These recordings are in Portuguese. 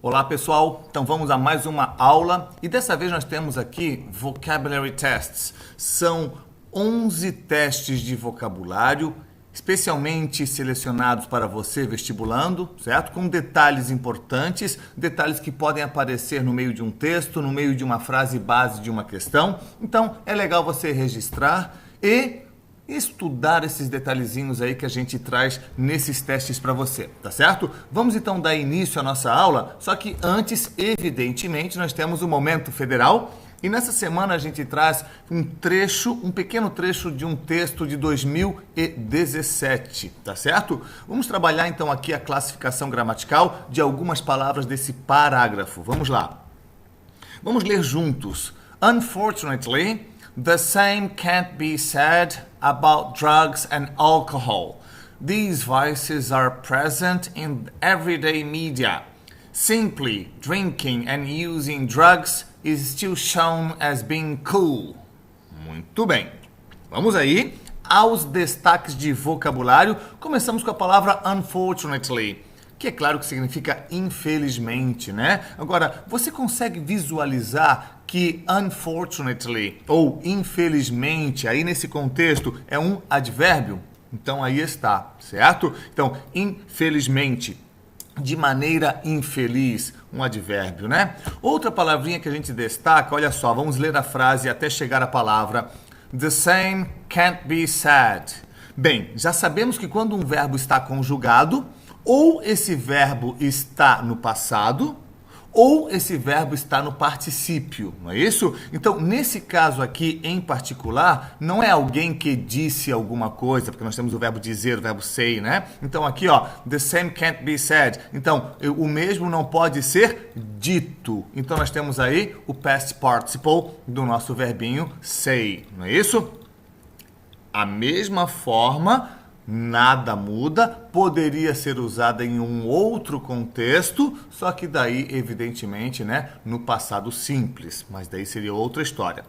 Olá pessoal, então vamos a mais uma aula e dessa vez nós temos aqui Vocabulary Tests. São 11 testes de vocabulário, especialmente selecionados para você vestibulando, certo? Com detalhes importantes, detalhes que podem aparecer no meio de um texto, no meio de uma frase base de uma questão. Então é legal você registrar e estudar esses detalhezinhos aí que a gente traz nesses testes para você, tá certo? Vamos então dar início à nossa aula, só que antes, evidentemente, nós temos o Momento Federal e nessa semana a gente traz um pequeno trecho de um texto de 2017, tá certo? Vamos trabalhar então aqui a classificação gramatical de algumas palavras desse parágrafo. Vamos lá. Vamos ler juntos. Unfortunately, the same can't be said about drugs and alcohol. These vices are present in everyday media. Simply drinking and using drugs is still shown as being cool. Muito bem. Vamos aí aos destaques de vocabulário. Começamos com a palavra unfortunately, que é claro que significa infelizmente, né? Agora, você consegue visualizar que unfortunately ou infelizmente, aí nesse contexto, é um advérbio? Então aí está, certo? Então, infelizmente, de maneira infeliz, um advérbio, né? Outra palavrinha que a gente destaca, olha só, vamos ler a frase até chegar à palavra the same can't be said. Bem, já sabemos que quando um verbo está conjugado, ou esse verbo está no passado, ou esse verbo está no particípio, não é isso? Então, nesse caso aqui em particular, não é alguém que disse alguma coisa, porque nós temos o verbo dizer, o verbo say, né? Então, aqui, ó, the same can't be said. Então, o mesmo não pode ser dito. Então, nós temos aí o past participle do nosso verbinho say, não é isso? A mesma forma, nada muda, poderia ser usada em um outro contexto, só que daí, evidentemente, né, no passado simples, mas daí seria outra história.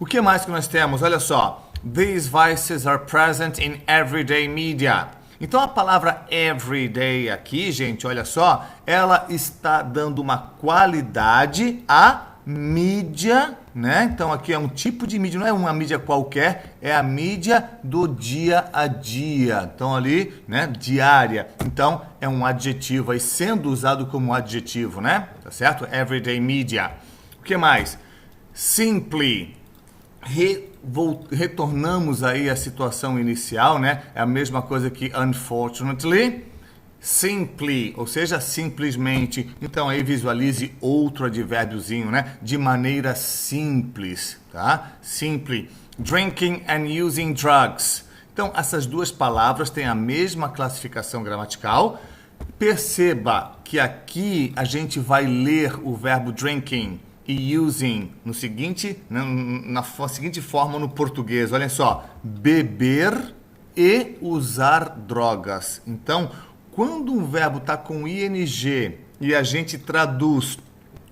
O que mais que nós temos? Olha só, these vices are present in everyday media. Então a palavra everyday aqui, gente, olha só, ela está dando uma qualidade à mídia, né? Então aqui é um tipo de mídia, não é uma mídia qualquer, é a mídia do dia a dia. Então ali, né, diária. Então é um adjetivo aí sendo usado como adjetivo, né? Tá certo? Everyday media. O que mais? Simply. Retornamos aí à situação inicial, né? É a mesma coisa que unfortunately. Simply, ou seja, simplesmente. Então aí visualize outro advérbiozinho, né? De maneira simples, tá? Simply. Drinking and using drugs. Então essas duas palavras têm a mesma classificação gramatical. Perceba que aqui a gente vai ler o verbo drinking e using no seguinte, né, na seguinte forma no português. Olhem só, beber e usar drogas. Então, quando um verbo está com ing e a gente traduz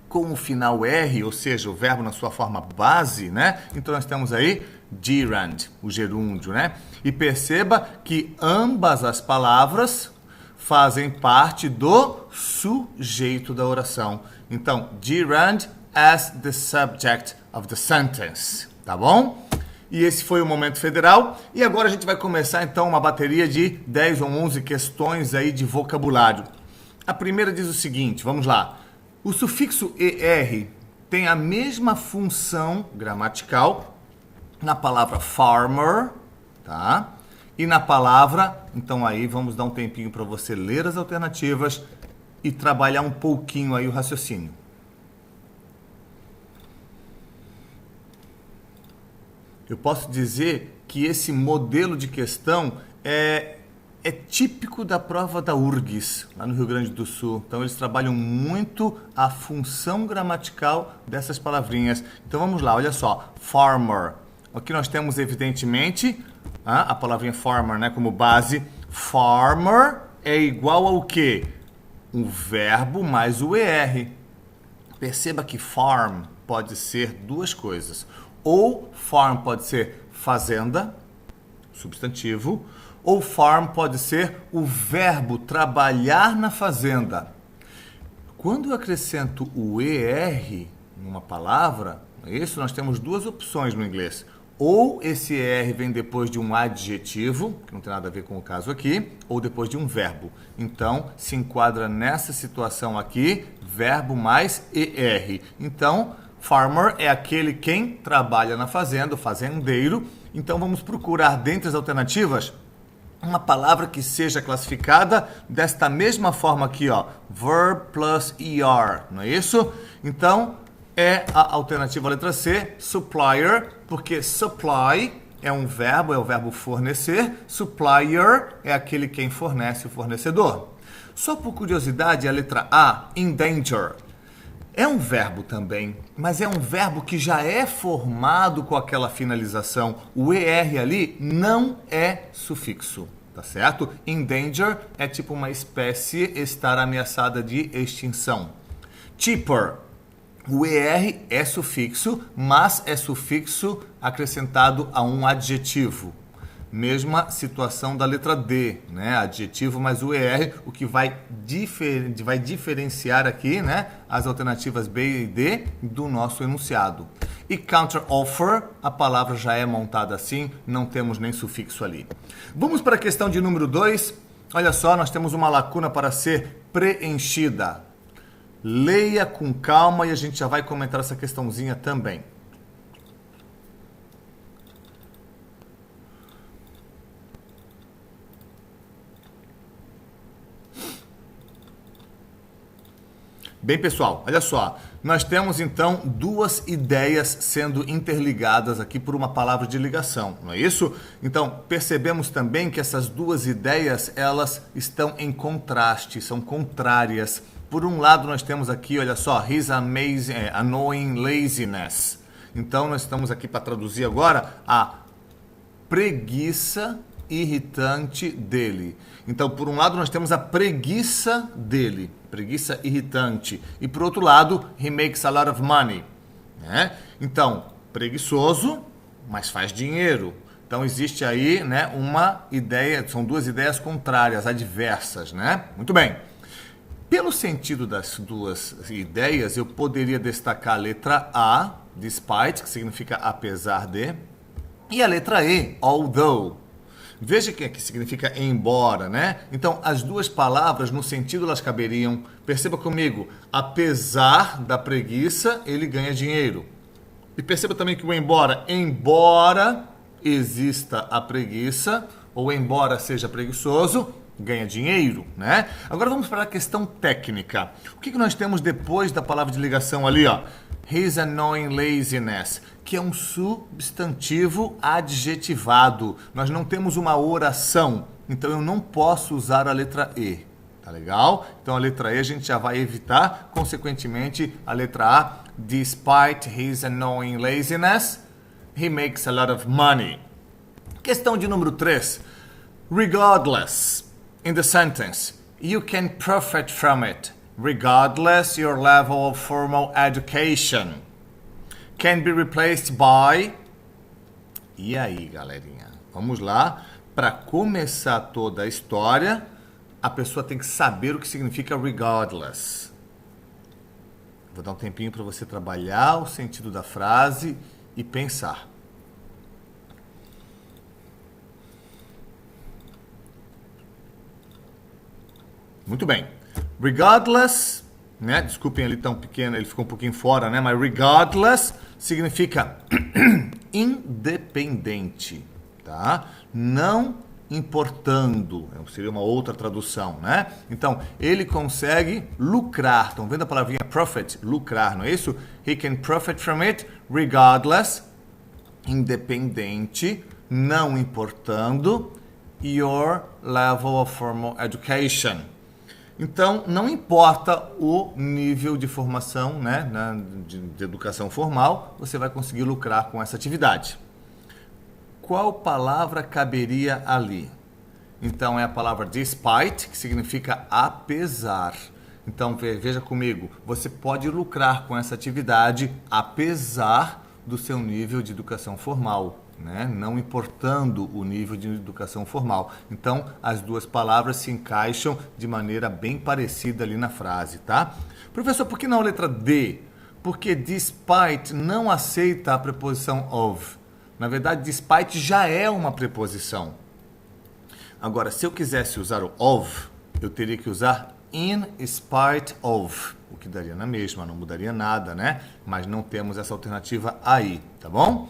com o final R, ou seja, o verbo na sua forma base, né? Então nós temos aí gerund, o gerúndio, né? E perceba que ambas as palavras fazem parte do sujeito da oração. Então, gerund as the subject of the sentence, tá bom? E esse foi o Momento Federal. E agora a gente vai começar, então, uma bateria de 10 ou 11 questões aí de vocabulário. A primeira diz o seguinte, vamos lá. O sufixo ER tem a mesma função gramatical na palavra farmer, tá? E na palavra, então aí vamos dar um tempinho para você ler as alternativas e trabalhar um pouquinho aí o raciocínio. Eu posso dizer que esse modelo de questão é típico da prova da URGS, lá no Rio Grande do Sul. Então, eles trabalham muito a função gramatical dessas palavrinhas. Então, vamos lá, olha só. Farmer. Aqui nós temos, evidentemente, a palavrinha farmer, né, como base. Farmer é igual ao quê? O verbo mais o ER. Perceba que farm pode ser duas coisas. Ou farm pode ser fazenda, substantivo, ou farm pode ser o verbo trabalhar na fazenda. Quando eu acrescento o ER numa palavra, isso nós temos duas opções no inglês. Ou esse ER vem depois de um adjetivo, que não tem nada a ver com o caso aqui, ou depois de um verbo. Então, se enquadra nessa situação aqui, verbo mais ER. Então, farmer é aquele quem trabalha na fazenda, o fazendeiro. Então, vamos procurar dentre as alternativas uma palavra que seja classificada desta mesma forma aqui, ó, verb plus ER, não é isso? Então, é a alternativa letra C, supplier, porque supply é um verbo, é o verbo fornecer, supplier é aquele quem fornece, o fornecedor. Só por curiosidade, a letra A, endanger, é um verbo também, mas é um verbo que já é formado com aquela finalização. O ER ali não é sufixo, tá certo? Endanger é tipo uma espécie estar ameaçada de extinção. Cheaper, o ER é sufixo, mas é sufixo acrescentado a um adjetivo. Mesma situação da letra D, né? Adjetivo mais o ER, o que vai diferenciar aqui, né, as alternativas B e D do nosso enunciado. E counter-offer, a palavra já é montada assim, não temos nem sufixo ali. Vamos para a questão de número 2. Olha só, nós temos uma lacuna para ser preenchida. Leia com calma e a gente já vai comentar essa questãozinha também. Bem, pessoal, olha só, nós temos então duas ideias sendo interligadas aqui por uma palavra de ligação, não é isso? Então, percebemos também que essas duas ideias, elas estão em contraste, são contrárias. Por um lado, nós temos aqui, olha só, his annoying laziness. Então, nós estamos aqui para traduzir agora a preguiça irritante dele. Então, por um lado, nós temos a preguiça dele, preguiça irritante. E por outro lado, he makes a lot of money, né? Então, preguiçoso, mas faz dinheiro. Então, existe aí, né, uma ideia, são duas ideias contrárias, adversas, né? Muito bem. Pelo sentido das duas ideias, eu poderia destacar a letra A, despite, que significa apesar de, e a letra E, although. Veja que aqui significa embora, né? Então, as duas palavras, no sentido, elas caberiam. Perceba comigo, apesar da preguiça, ele ganha dinheiro. E perceba também que o embora exista a preguiça, ou embora seja preguiçoso, ganha dinheiro, né? Agora vamos para a questão técnica. O que nós temos depois da palavra de ligação ali, ó? His annoying laziness, que é um substantivo adjetivado. Nós não temos uma oração, então eu não posso usar a letra E. Tá legal? Então a letra E a gente já vai evitar, consequentemente a letra A, despite his annoying laziness, he makes a lot of money. Questão de número 3. Regardless, in the sentence, you can profit from it, regardless your level of formal education. Can be replaced by... E aí, galerinha? Vamos lá. Para começar toda a história, a pessoa tem que saber o que significa regardless. Vou dar um tempinho para você trabalhar o sentido da frase e pensar. Muito bem. Regardless, né? Desculpem ele tão pequeno, ele ficou um pouquinho fora, né? Mas regardless significa independente, tá? Não importando, seria uma outra tradução, né? Então, ele consegue lucrar. Estão vendo a palavrinha profit? Lucrar, não é isso? He can profit from it regardless, independente, não importando your level of formal education. Então, não importa o nível de formação, né, de educação formal, você vai conseguir lucrar com essa atividade. Qual palavra caberia ali? Então, é a palavra despite, que significa apesar. Então, veja comigo, você pode lucrar com essa atividade apesar do seu nível de educação formal. né? Não importando o nível de educação formal. Então, as duas palavras se encaixam de maneira bem parecida ali na frase, tá? Professor, por que não a letra D? Porque despite não aceita a preposição of. Na verdade, despite já é uma preposição. Agora, se eu quisesse usar o of, eu teria que usar in spite of, o que daria na mesma, não mudaria nada, né? Mas não temos essa alternativa aí, tá bom?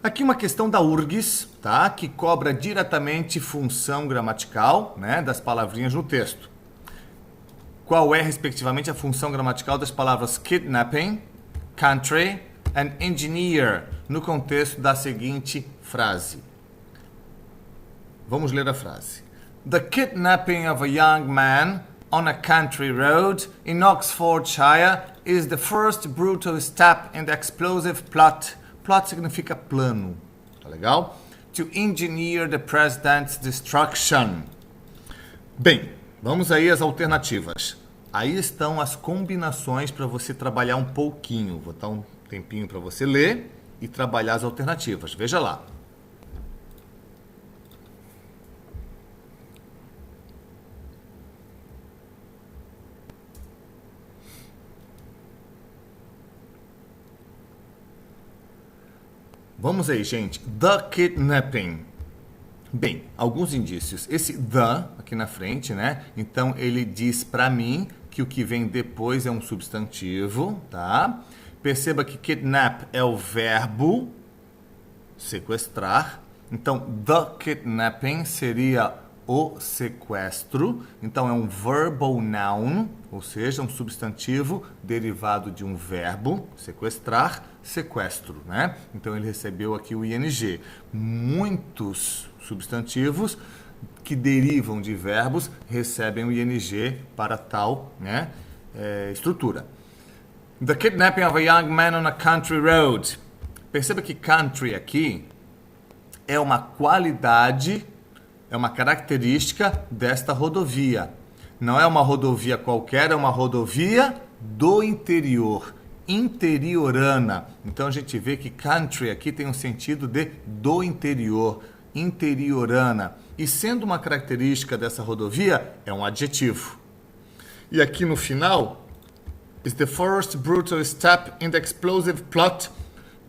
Aqui uma questão da URGS, tá? Que cobra diretamente função gramatical, né, das palavrinhas no texto. Qual é, respectivamente, a função gramatical das palavras kidnapping, country and engineer no contexto da seguinte frase? Vamos ler a frase. The kidnapping of a young man on a country road in Oxfordshire is the first brutal step in the explosive plot. Plot significa plano, tá legal? To engineer the president's destruction. Bem, vamos aí às alternativas. Aí estão as combinações para você trabalhar um pouquinho. Vou dar um tempinho para você ler e trabalhar as alternativas. Veja lá. Vamos aí, gente. The kidnapping. Bem, alguns indícios. Esse the aqui na frente, né? Então ele diz para mim que o que vem depois é um substantivo, tá? Perceba que kidnap é o verbo sequestrar. Então the kidnapping seria o sequestro. Então é um verbal noun, ou seja, um substantivo derivado de um verbo, sequestrar, sequestro, né? Então ele recebeu aqui o ing. Muitos substantivos que derivam de verbos recebem o ing para tal, né, estrutura. The kidnapping of a young man on a country road. Perceba que country aqui é uma qualidade, é uma característica desta rodovia. Não é uma rodovia qualquer, é uma rodovia do interior, interiorana. Então a gente vê que country aqui tem um sentido de do interior, interiorana. E sendo uma característica dessa rodovia, é um adjetivo. E aqui no final, is the first brutal step in the explosive plot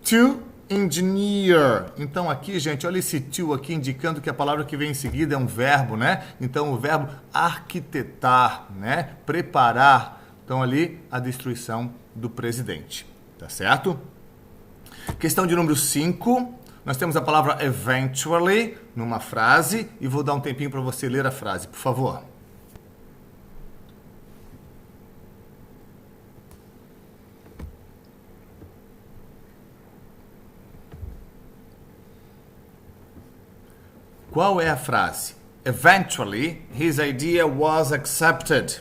to engineer. Então aqui, gente, olha esse to aqui indicando que a palavra que vem em seguida é um verbo, né? Então o verbo arquitetar, né? Preparar. Então ali a destruição do presidente, tá certo? Questão de número 5. Nós temos a palavra eventually numa frase e vou dar um tempinho para você ler a frase, por favor. Qual é a frase? Eventually, his idea was accepted.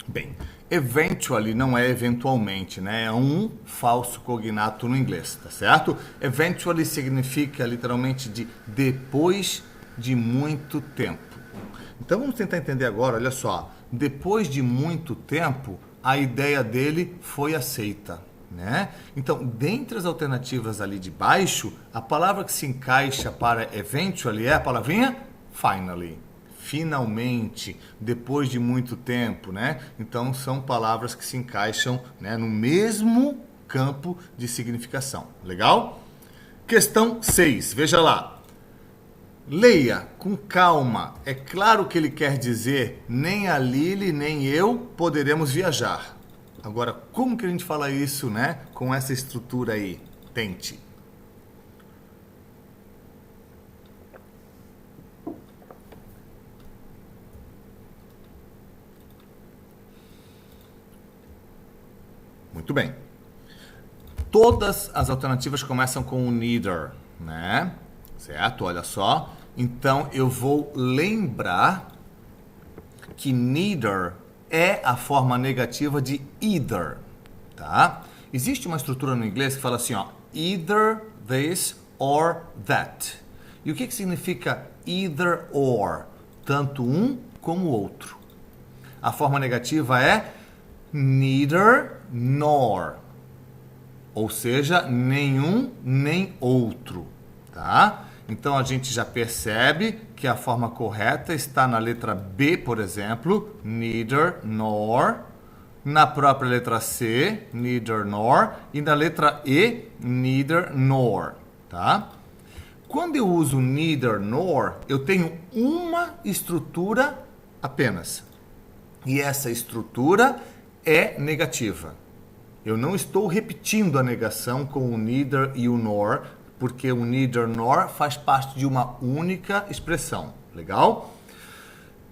Bem, eventually não é eventualmente, né? É um falso cognato no inglês, tá certo? Eventually significa literalmente de depois de muito tempo. Então vamos tentar entender agora, olha só. Depois de muito tempo, a ideia dele foi aceita, né? Então, dentre as alternativas ali de baixo, a palavra que se encaixa para eventually é a palavrinha finally. Finalmente, depois de muito tempo, né? Então, são palavras que se encaixam, né, no mesmo campo de significação. Legal? Questão 6, veja lá. Leia com calma. É claro que ele quer dizer nem a Lili nem eu poderemos viajar. Agora, como que a gente fala isso, né, com essa estrutura aí? Tente. Muito bem. Todas as alternativas começam com o neither, né? Certo? Olha só. Então, eu vou lembrar que neither é a forma negativa de either, tá? Existe uma estrutura no inglês que fala assim, ó, either this or that. E o que significa either or? Tanto um como o outro. A forma negativa é neither nor. ou seja, nenhum nem outro, tá? Então a gente já percebe que a forma correta está na letra B, por exemplo, neither nor, na própria letra C, neither nor, e na letra E, neither nor, tá? Quando eu uso neither nor, eu tenho uma estrutura apenas. E essa estrutura é negativa. Eu não estou repetindo a negação com o neither e o nor, porque o neither nor faz parte de uma única expressão. Legal?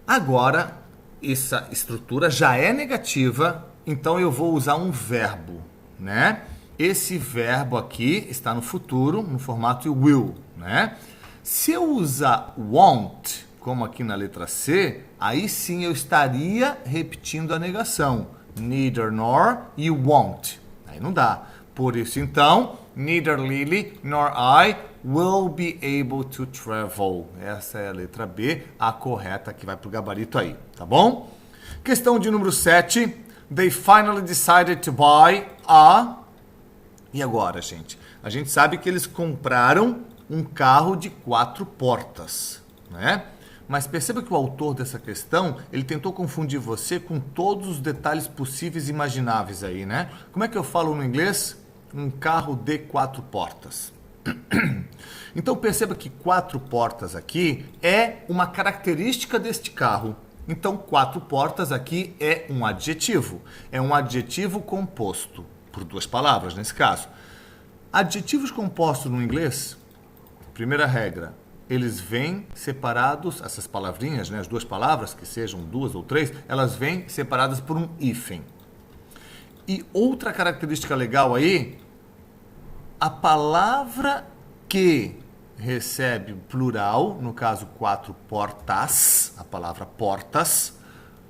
Agora, essa estrutura já é negativa, então eu vou usar um verbo, né? Esse verbo aqui está no futuro, no formato will, né? Se eu usar won't, como aqui na letra C, aí sim eu estaria repetindo a negação. Neither nor e won't. Aí não dá. Por isso, então, neither Lily nor I will be able to travel. Essa é a letra B, a correta que vai para o gabarito aí, tá bom? Questão de número 7. They finally decided to buy a... E agora, gente? A gente sabe que eles compraram um carro de 4 portas, né? Mas perceba que o autor dessa questão, ele tentou confundir você com todos os detalhes possíveis e imagináveis aí, né? Como é que eu falo no inglês? Um carro de 4 portas. Então perceba que 4 portas aqui é uma característica deste carro. Então 4 portas aqui é um adjetivo. É um adjetivo composto por 2 palavras nesse caso. Adjetivos compostos no inglês, primeira regra, eles vêm separados, essas palavrinhas, né, as 2 palavras, que sejam 2 ou 3, elas vêm separadas por um hífen. E outra característica legal aí, a palavra que recebe plural, no caso 4 portas, a palavra portas,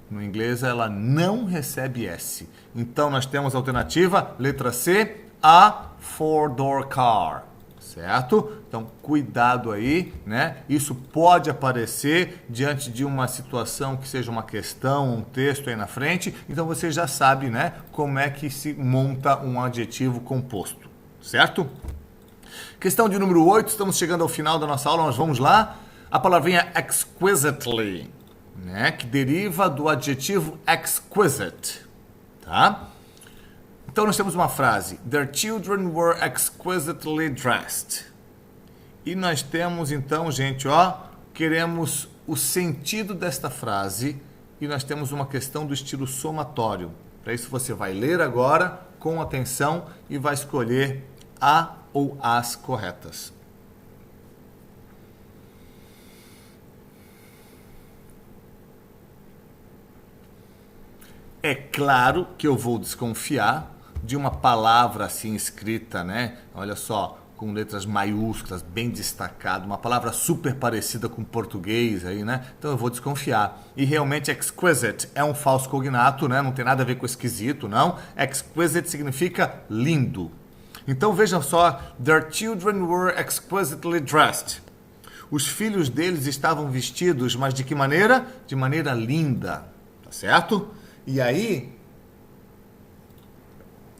no inglês ela não recebe S. Então nós temos a alternativa, letra C, a 4-door car. Certo? Então, cuidado aí, né? Isso pode aparecer diante de uma situação que seja uma questão, um texto aí na frente. Então, você já sabe, né? Como é que se monta um adjetivo composto, certo? Questão de número 8, estamos chegando ao final da nossa aula, nós vamos lá. A palavrinha exquisitely, né? Que deriva do adjetivo exquisite, tá? Então, nós temos uma frase, their children were exquisitely dressed. E nós temos, então, gente, ó, queremos o sentido desta frase e nós temos uma questão do estilo somatório. Para isso, você vai ler agora com atenção e vai escolher a ou as corretas. É claro que eu vou desconfiar de uma palavra assim escrita, né? Olha só, com letras maiúsculas, bem destacado, uma palavra super parecida com português aí, né? Então eu vou desconfiar. E realmente exquisite é um falso cognato, né? Não tem nada a ver com esquisito, não. Exquisite significa lindo. Então vejam só, their children were exquisitely dressed. Os filhos deles estavam vestidos, mas de que maneira? De maneira linda, tá certo? E aí,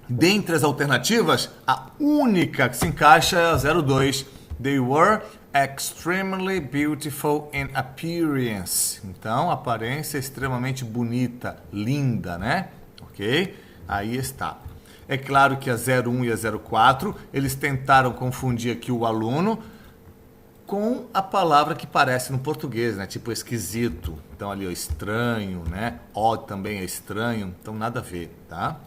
dentre as alternativas, a única que se encaixa é a 02. They were extremely beautiful in appearance. Então, aparência extremamente bonita, linda, né? Ok? Aí está. É claro que a 01 e a 04, eles tentaram confundir aqui o aluno com a palavra que parece no português, né? Tipo esquisito. Então ali, ó, estranho, né? Odd também é estranho, então nada a ver, tá?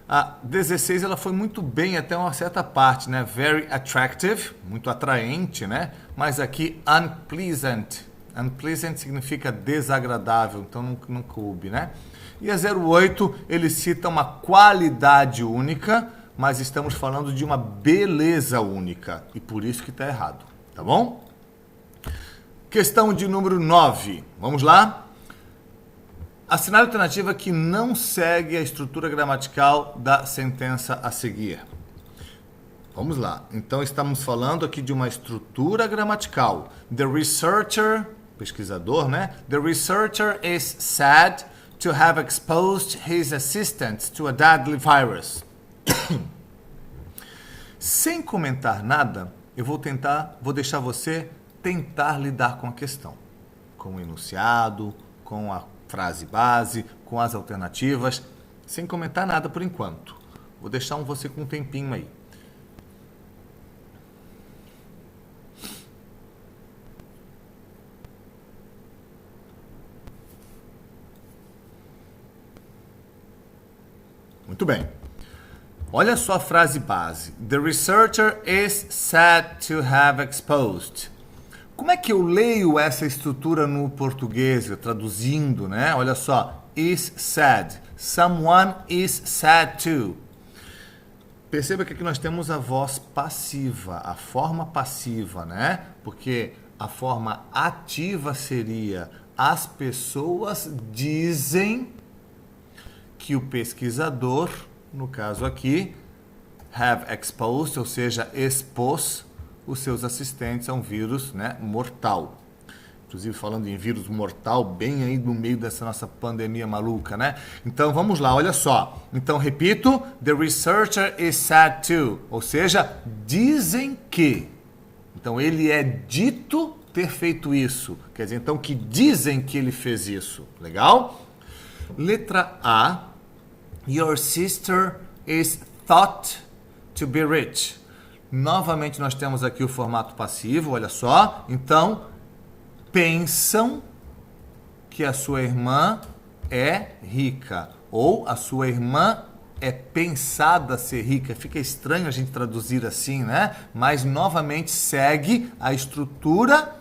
A 16, ela foi muito bem até uma certa parte, né? Very attractive, muito atraente, né? Mas aqui, unpleasant. Unpleasant significa desagradável, então não coube, né? E a 08, ele cita uma qualidade única, mas estamos falando de uma beleza única. E por isso que está errado, tá bom? Questão de número 9. Vamos lá? Assinale a alternativa que não segue a estrutura gramatical da sentença a seguir. Vamos lá. Então, estamos falando aqui de uma estrutura gramatical. The researcher, pesquisador, né? The researcher is sad to have exposed his assistant to a deadly virus. Sem comentar nada, eu vou deixar você tentar lidar com a questão, com o enunciado, com a frase base, com as alternativas, sem comentar nada por enquanto. Vou deixar você com um tempinho aí. Muito bem. Olha só a frase base. The researcher is said to have exposed. Como é que eu leio essa estrutura no português, traduzindo, né? Olha só. Is said. Someone is said to. Perceba que aqui nós temos a voz passiva, a forma passiva, né? Porque a forma ativa seria as pessoas dizem que o pesquisador, no caso aqui, have exposed, ou seja, expôs os seus assistentes a um vírus, né, mortal. Inclusive falando em vírus mortal, bem aí no meio dessa nossa pandemia maluca, né? Então vamos lá, olha só. Então repito, the researcher is said to, ou seja, dizem que. Então ele é dito ter feito isso. Quer dizer, então que dizem que ele fez isso. Legal? Letra A. Your sister is thought to be rich. Novamente nós temos aqui o formato passivo, olha só. Então, pensam que a sua irmã é rica. Ou a sua irmã é pensada ser rica. Fica estranho a gente traduzir assim, né? Mas novamente segue a estrutura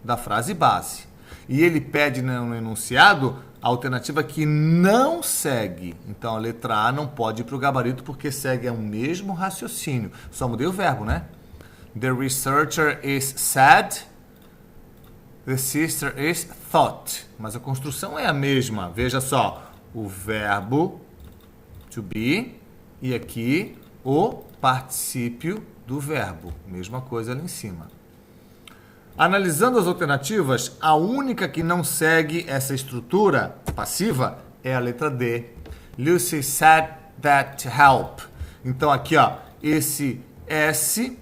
da frase base. E ele pede no enunciado a alternativa que não segue. Então a letra A não pode ir para o gabarito porque segue o mesmo raciocínio. Só mudei o verbo, né? The researcher is said. The sister is thought. Mas a construção é a mesma. Veja só. O verbo to be e aqui o particípio do verbo. Mesma coisa ali em cima. Analisando as alternativas, a única que não segue essa estrutura passiva é a letra D. Lucy said that to help. Então aqui, ó, esse S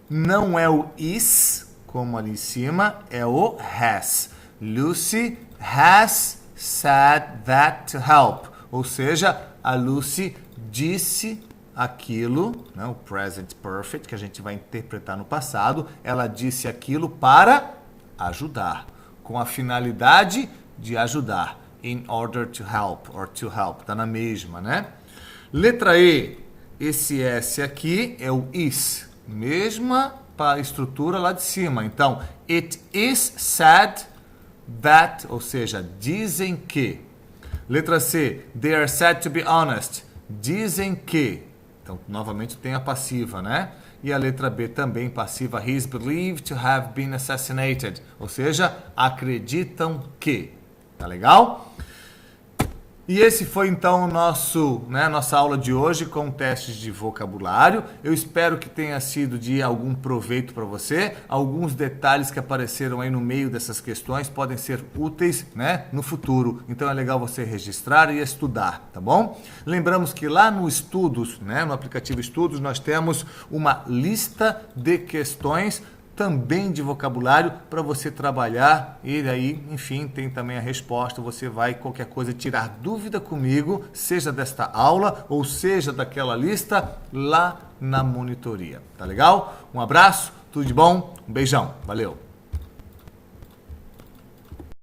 não é o is, como ali em cima, é o has. Lucy has said that to help. Ou seja, a Lucy disse aquilo, né, o present perfect, que a gente vai interpretar no passado, ela disse aquilo para ajudar, com a finalidade de ajudar. In order to help, or to help, tá na mesma, né? Letra E, esse S aqui é o is, mesma para a estrutura lá de cima. Então, it is said that, ou seja, dizem que. Letra C, they are said to be honest, dizem que. Então, novamente tem a passiva, né? E a letra B também passiva. He is believed to have been assassinated. Ou seja, acreditam que. Tá legal? E esse foi então nossa aula de hoje com testes de vocabulário. Eu espero que tenha sido de algum proveito para você. Alguns detalhes que apareceram aí no meio dessas questões podem ser úteis, né, no futuro. Então é legal você registrar e estudar, tá bom? Lembramos que lá no Estudos, né, no aplicativo Estudos, nós temos uma lista de questões também de vocabulário para você trabalhar e aí, enfim, tem também a resposta. Você vai, qualquer coisa, tirar dúvida comigo, seja desta aula ou seja daquela lista lá na monitoria. Tá legal? Um abraço, tudo de bom, um beijão, valeu!